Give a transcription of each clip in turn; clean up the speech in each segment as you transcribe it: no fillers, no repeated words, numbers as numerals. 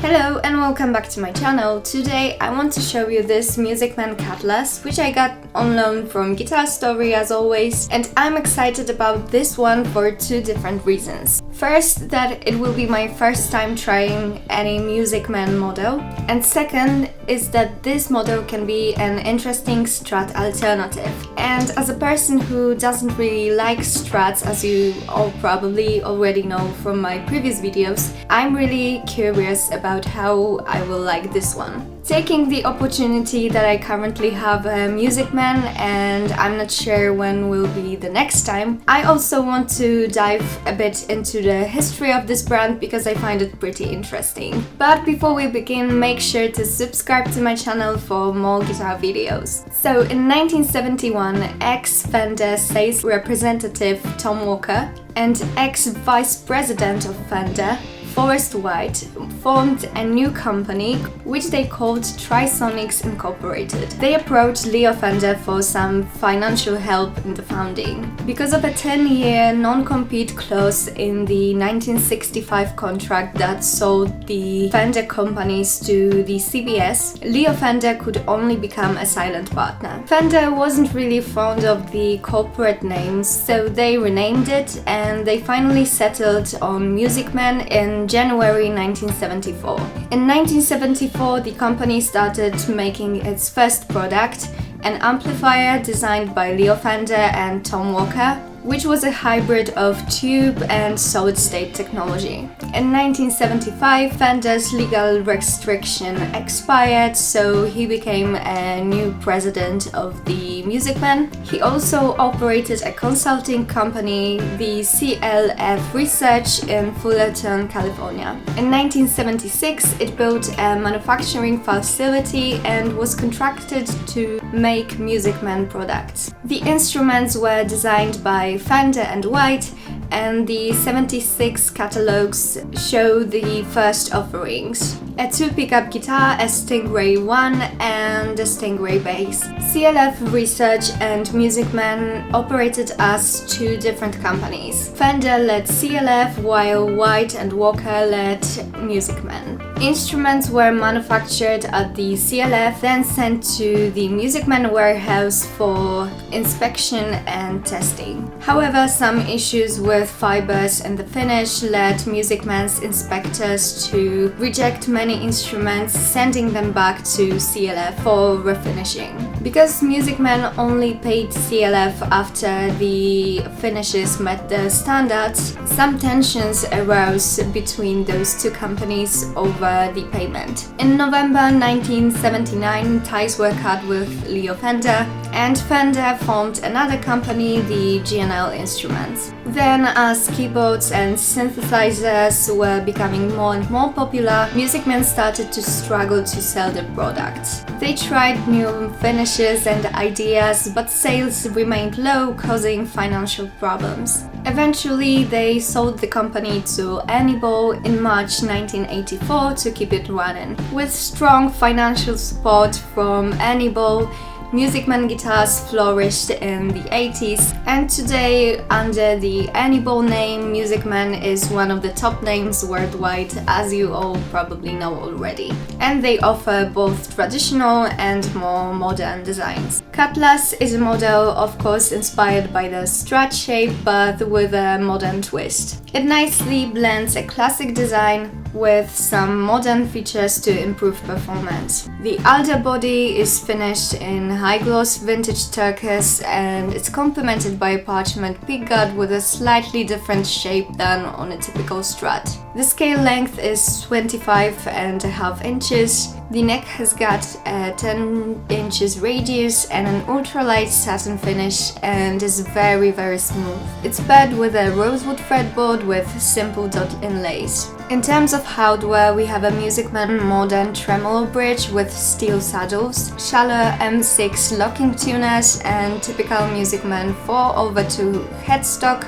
Hello and welcome back to my channel. Today I want to show you this MAN Cutlass, which I got on loan from Guitar Story as always, and I'm excited about this one for two different reasons. First, that it will be my first time trying any MAN model, and second is that this model can be an interesting Strat alternative. And as a person who doesn't really like Strats, as you all probably already know from my previous videos, I'm really curious about how I will like this one. Taking the opportunity that I currently have a MAN and I'm not sure when will be the next time, I also want to dive a bit into the history of this brand because I find it pretty interesting. But before we begin, make sure to subscribe to my channel for more guitar videos. So in 1971, ex-Fender sales representative Tom Walker and ex-vice president of Fender Forrest White formed a new company which they called Trisonics Incorporated. They approached Leo Fender for some financial help in the founding. Because of a 10-year non-compete clause in the 1965 contract that sold the Fender companies to the CBS, Leo Fender could only become a silent partner. Fender wasn't really fond of the corporate names, so they renamed it and they finally settled on MAN in January 1974. In 1974, the company started making its first product, an amplifier designed by Leo Fender and Tom Walker, which was a hybrid of tube and solid-state technology. In 1975, Fender's legal restriction expired, so he became a new president of the MAN. He also operated a consulting company, the CLF Research, in Fullerton, California. In 1976, it built a manufacturing facility and was contracted to make MAN products. The instruments were designed by Fender and White, and the 76 catalogs show the first offerings: a 2-pickup guitar, a Stingray 1 and a Stingray bass. CLF Research and MAN operated as two different companies. Fender led CLF while White and Walker led MAN. Instruments were manufactured at the CLF, then sent to the MAN warehouse for inspection and testing. However, some issues with fibers and the finish led MAN's inspectors to reject many instruments, sending them back to CLF for refinishing. Because MAN only paid CLF after the finishes met the standards, some tensions arose between those two companies over the payment. In November 1979, ties were cut with Leo Fender, and Fender formed another company, the G&L Instruments. Then, as keyboards and synthesizers were becoming more and more popular, MAN started to struggle to sell their products. They tried new finishes and ideas, but sales remained low, causing financial problems. Eventually, they sold the company to Anybo in March 1984 to keep it running. With strong financial support from Anybo, MAN guitars flourished in the 80s, and today, under the Anybo name, MAN is one of the top names worldwide, as you all probably know already. And they offer both traditional and more modern designs. Cutlass is a model, of course, inspired by the Strat shape, but with a modern twist. It nicely blends a classic design with some modern features to improve performance. The underbody is finished in high-gloss vintage turquoise, and it's complemented by a parchment pickguard with a slightly different shape than on a typical Strat. The scale length is 25.5 inches. The neck has got a 10 inches radius and an ultralight satin finish and is very smooth. It's paired with a rosewood fretboard with simple dot inlays. In terms of hardware, we have a MAN modern tremolo bridge with steel saddles, shallow M6 locking tuners, and typical MAN 4/2 headstock,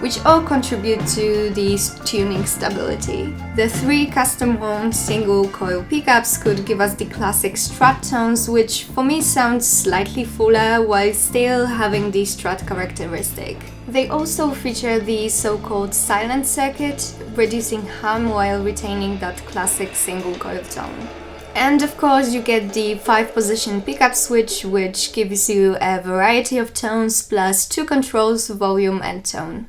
which all contribute to the tuning stability. The 3 custom-wound single-coil pickups could give us the classic Strat tones, which for me sounds slightly fuller while still having the Strat characteristic. They also feature the so-called silent circuit, reducing hum while retaining that classic single coil tone. And of course you get the 5-position pickup switch, which gives you a variety of tones plus 2 controls, volume and tone.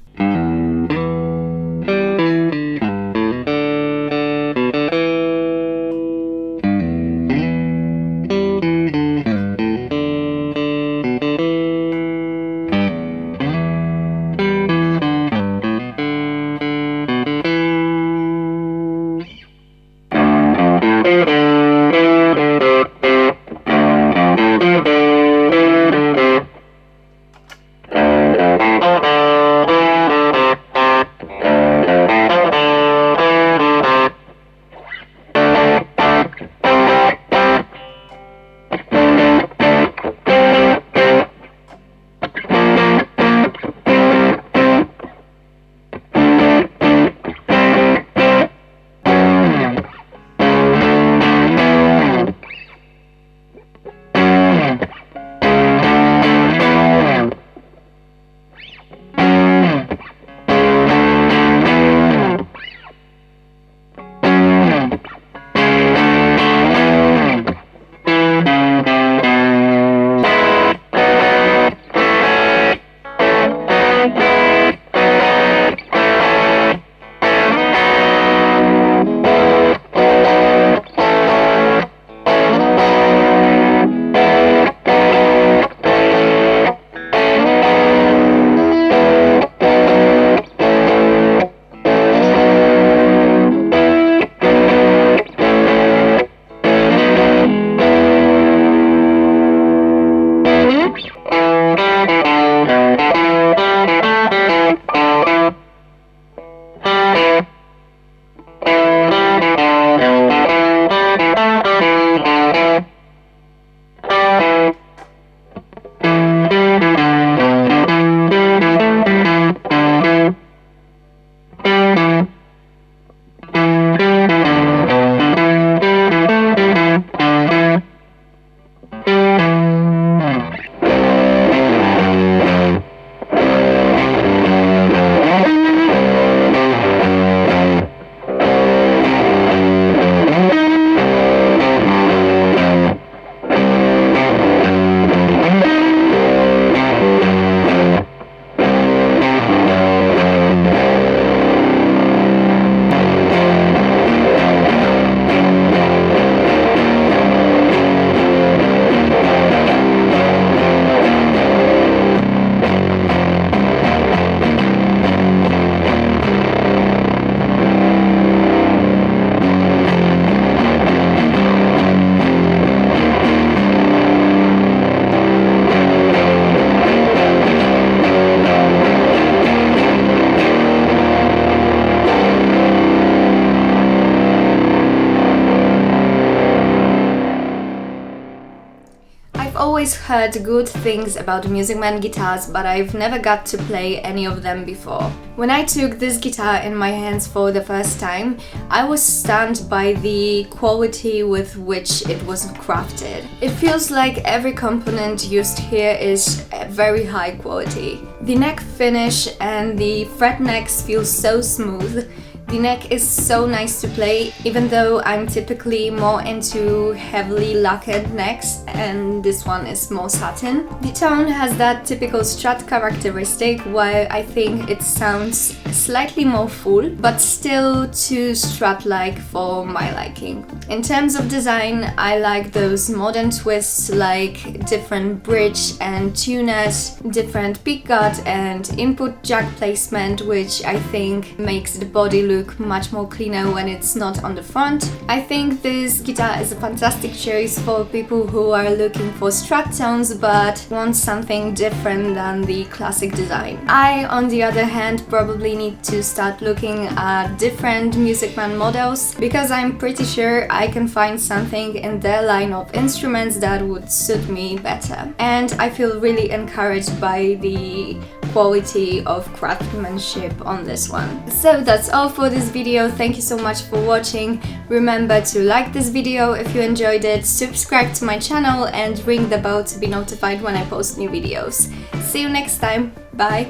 always heard good things about Music Man guitars, but I've never got to play any of them before. When I took this guitar in my hands for the first time, I was stunned by the quality with which it was crafted. It feels like every component used here is very high quality. The neck finish and the fret necks feel so smooth. The neck is so nice to play, even though I'm typically more into heavily lacquered necks and this one is more satin. The tone has that typical Strat characteristic, while I think it sounds slightly more full, but still too Strat-like for my liking. In terms of design, I like those modern twists like different bridge and tuners, different pickguard and input jack placement, which I think makes the body look much more cleaner when it's not on the front. I think this guitar is a fantastic choice for people who are looking for Strat tones but want something different than the classic design. I, on the other hand, probably need to start looking at different Music Man models because I'm pretty sure I can find something in their line of instruments that would suit me better. And I feel really encouraged by the quality of craftsmanship on this one. So that's all for this video. Thank you so much for watching. Remember to like this video if you enjoyed it, subscribe to my channel and ring the bell to be notified when I post new videos. See you next time. Bye!